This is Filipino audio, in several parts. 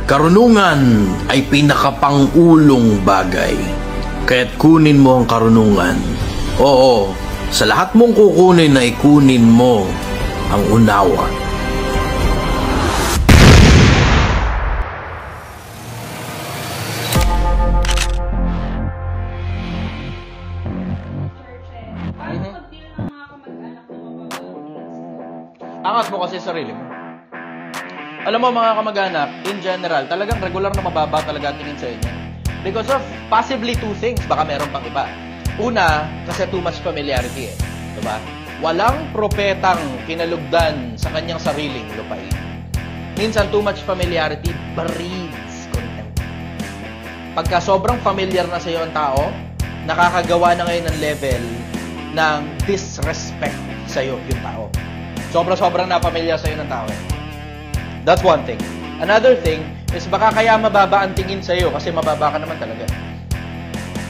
Karunungan ay pinakapangulong bagay. Kaya't kunin mo ang karunungan. Oo, sa lahat mong kukunin ay kunin mo ang unawa. Angat mo kasi sarili mo. Alam mo mga kamag-anak, in general, talagang regular na mababa talaga tingin sa inyo. Because of possibly two things, baka meron pang iba. Una, kasi too much familiarity eh. Diba? Walang propetang kinalugdan sa kanyang sariling lupain. Minsan, too much familiarity breeds contempt. Pagka sobrang familiar na sa iyo ang tao, nakakagawa na ngayon ng level ng disrespect sa iyo yung tao. Sobrang na-familiar sa iyo ng tao eh. That's one thing. Another thing is baka kaya mababa ang tingin sa iyo kasi mababa ka naman talaga.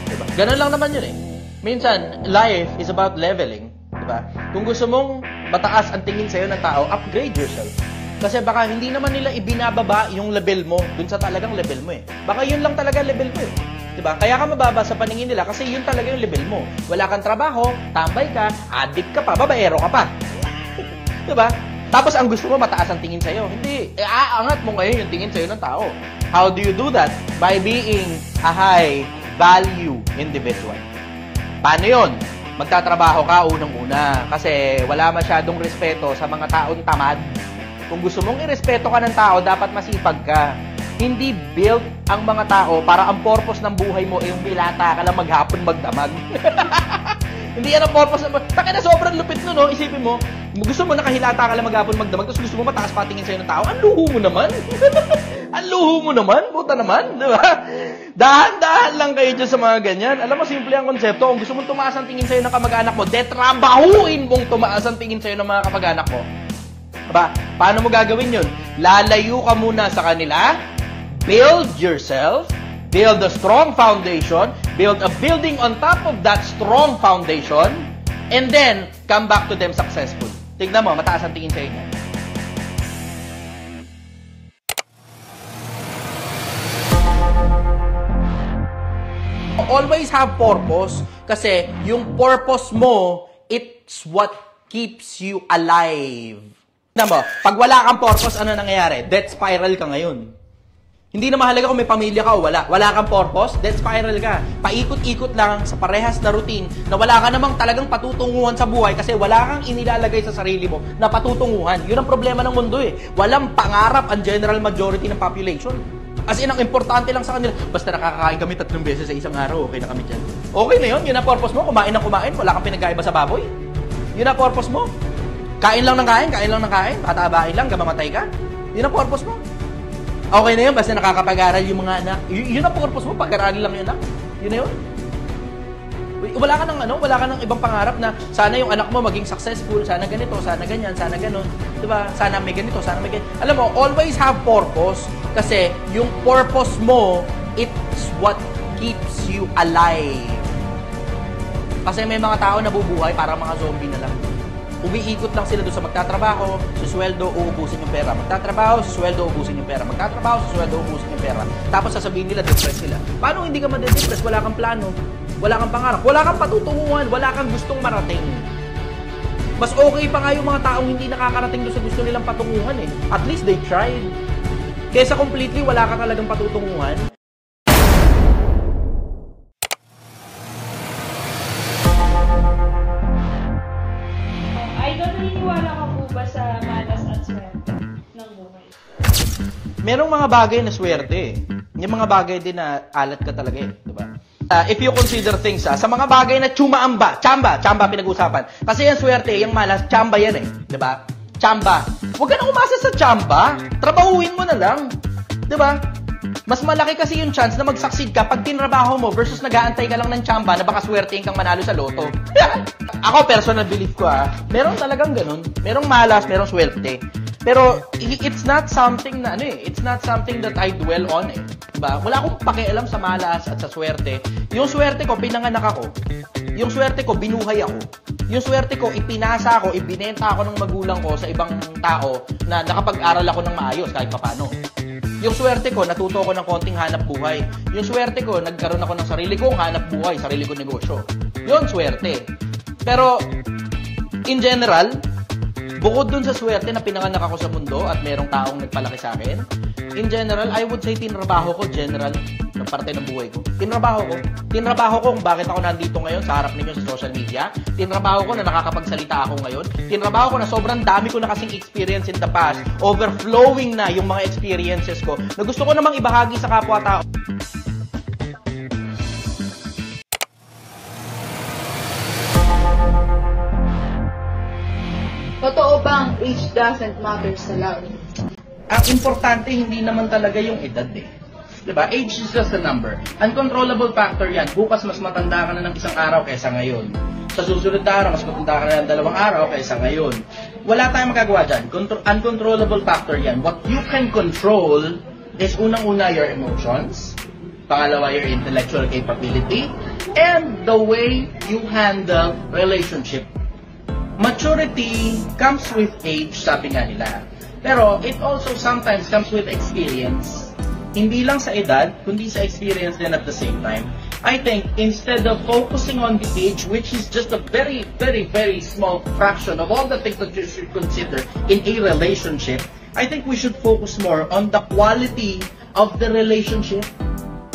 Diba? Ganun lang naman yun eh. Minsan, life is about leveling. Diba? Kung gusto mong mataas ang tingin sa iyo ng tao, upgrade yourself. Kasi baka hindi naman nila ibinababa yung level mo dun sa talagang level mo eh. Baka yun lang talaga level mo eh. Diba? Kaya ka mababa sa paningin nila kasi yun talaga yung level mo. Wala kang trabaho, tambay ka, addict ka pa, babaero ka pa. Diba? Tapos ang gusto mo mataas ang tingin sa'yo. Hindi. Aangat mo ngayon yung tingin sa'yo ng tao. How do you do that? By being a high value individual. Paano yun? Magtatrabaho ka unang-una kasi wala masyadong respeto sa mga taong tamad. Kung gusto mong irespeto ka ng tao, dapat masipag ka. Hindi built ang mga tao para ang purpose ng buhay mo ay yung bilata ka lang maghapon magdamag. Hindi yan ang purpose ng... Taka na sobrang lupit nun, no? Isipin mo, gusto mo nakahilata ka lang maghapon magdamag, tapos gusto mo mataas patingin sa'yo ng tao, ang luho mo naman. Ang luho mo naman, puta naman, di ba? Dahan-dahan lang kayo dyan sa mga ganyan. Alam mo, simple ang konsepto. Kung gusto mong tumaas ang tingin sa'yo ng kamag-anak mo, detrabahuin mong tumaas ang tingin sa'yo ng mga kamag-anak mo. Diba? Paano mo gagawin yun? Lalayo ka muna sa kanila, build yourself, build a strong foundation, build a building on top of that strong foundation, and then come back to them successful. Tignan mo, mataas ang tingin sa inyo. Always have purpose kasi yung purpose mo, it's what keeps you alive. Tignan mo, pag wala kang purpose, ano nangyayari? Death spiral ka ngayon. Hindi na mahalaga kung may pamilya ka o wala. Wala kang purpose, death spiral ka. Paikot-ikot lang sa parehas na routine na wala ka namang talagang patutunguhan sa buhay kasi wala kang inilalagay sa sarili mo na patutunguhan. Yun ang problema ng mundo eh. Walang pangarap ang general majority ng population. As in, ang importante lang sa kanila, basta nakakakain kami 3 beses sa isang araw, okay na kami dyan. Okay na yun, yun ang purpose mo. Kumain ng kumain, wala kang pinagkaiba sa baboy. Yun ang purpose mo. Kain lang ng kain, patabain lang, gamamatay ka. Yun ang purpose mo. Okay na yun, basta nakakapag-aral yung mga anak. Yun ang purpose mo, pag-aralin lang yung anak. Yun na yun. Wala ka ng ibang pangarap na sana yung anak mo maging successful, sana ganito, sana ganyan, sana ganon. Diba? Sana may ganito, sana may ganyan. Alam mo, always have purpose kasi yung purpose mo, it's what keeps you alive. Kasi may mga tao na bubuhay para mga zombie na lang. Umiikot lang sila doon sa magtatrabaho, susweldo, uubusin yung pera. Magtatrabaho, susweldo, uubusin yung pera. Magtatrabaho, susweldo, uubusin yung pera. Tapos sasabihin nila, depressed sila. Paano hindi ka ma-depress? Wala kang plano, wala kang pangarap, wala kang patutunguhan, wala kang gustong marating. Mas okay pa nga yung mga taong hindi nakakarating doon sa gusto nilang patunguhan eh. At least they tried. Kesa completely wala ka talagang patutunguhan. Sa malas at swerte ng buhay? Merong mga bagay na swerte eh. Yung mga bagay din na alat ka talaga eh. Diba? If you consider things sa mga bagay na tsamba pinag-usapan. Kasi yung swerte, yung malas, tsamba yan eh. Diba? Tsamba. Huwag ka na umasa sa tsamba. Trabahuin mo na lang. Diba? Mas malaki kasi yung chance na mag-succeed ka pag tinrabaho mo versus nag-aantay ka lang ng tsamba na baka swertein kang manalo sa loto. Ako, personal belief ko meron talagang ganun. Merong malas, merong swerte. Pero it's not something na it's not something that I dwell on eh. Diba? Wala akong pakialam sa malas at sa swerte. Yung swerte ko, pinanganak ako. Yung swerte ko, binuhay ako. Yung swerte ko, ipinasa ako, ibinenta ako ng magulang ko sa ibang tao na nakapag-aral ako ng maayos kahit paano. Yung swerte ko, natuto ako ng konting hanap buhay. Yung swerte ko, nagkaroon ako ng sarili kong hanap buhay, sarili kong negosyo. Yun, swerte. Pero, in general, bukod dun sa swerte na pinanganak ako sa mundo at merong taong nagpalaki sa akin, in general, I would say tinrabaho ko, general, na parte ng buhay ko. Tinrabaho ko. Tinrabaho ko kung bakit ako nandito ngayon sa harap ninyo sa social media. Tinrabaho ko na nakakapagsalita ako ngayon. Tinrabaho ko na sobrang dami ko na kasing experience in the past. Overflowing na yung mga experiences ko na gusto ko namang ibahagi sa kapwa-tao. Totoo bang age doesn't matter sa love? Ang importante hindi naman talaga yung edad eh. Diba? Age is just a number. Uncontrollable factor yan. Bukas mas matanda ka na ng isang araw kaysa ngayon. Sa susunod na araw, mas matanda ka na ng 2 araw kaysa ngayon. Wala tayong magagawa dyan. Uncontrollable factor yan. What you can control is unang-una your emotions. Pangalawa, your intellectual capability. And the way you handle relationship. Maturity comes with age, sabi nga nila. Pero it also sometimes comes with experience. Hindi lang sa edad, kundi sa experience din at the same time. I think instead of focusing on the age, which is just a very, very, very small fraction of all the things that you should consider in a relationship, I think we should focus more on the quality of the relationship.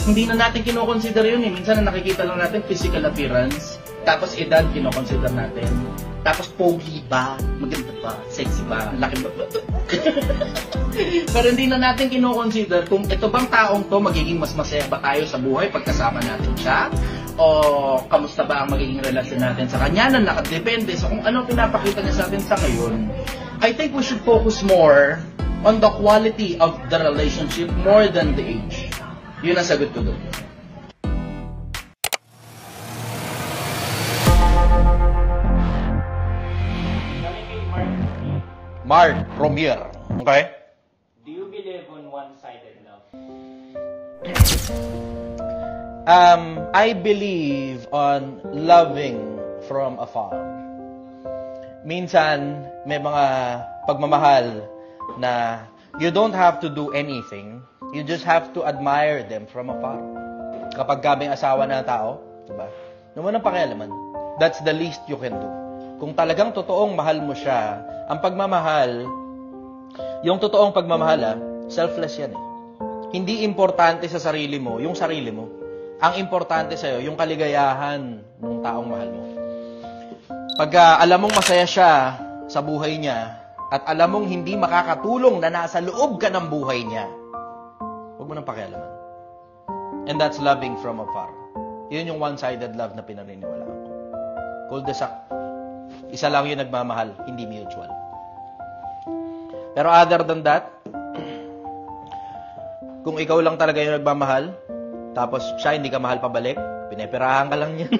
Hindi na natin kinoconsider yun eh. Minsan na nakikita lang natin physical appearance, tapos edad kinoconsider natin. Tapos pogi ba? Maganda ba? Sexy ba? Laki ba? Pero hindi na natin kinoconsider kung ito bang taong to magiging mas masaya ba tayo sa buhay pagkasama natin siya? O kamusta ba ang magiging relasyon natin sa kanya na nakadepende sa kung ano pinapakita niya sa atin sa ngayon. I think we should focus more on the quality of the relationship more than the age. Yun ang sagot ko doon. Mark Romier. Okay? Do you believe on one-sided love? I believe on loving from afar. Minsan, may mga pagmamahal na you don't have to do anything. You just have to admire them from afar. Kapag may asawa na tao, diba? Naman ang pakialaman. That's the least you can do. Kung talagang totoong mahal mo siya, ang pagmamahal, yung totoong pagmamahal, selfless yan eh. Hindi importante sa sarili mo, yung sarili mo. Ang importante sa'yo, yung kaligayahan ng taong mahal mo. Pag alam mong masaya siya sa buhay niya, at alam mong hindi makakatulong na nasa loob ka ng buhay niya, huwag mo nang pakialaman. And that's loving from afar. Yun yung one-sided love na pinaniniwalaan ko. Cul-de-sac. Isa lang yung nagmamahal, hindi mutual. Pero other than that, kung ikaw lang talaga yung nagmamahal, tapos siya hindi ka mahal pabalik, pineperahan ka lang yan.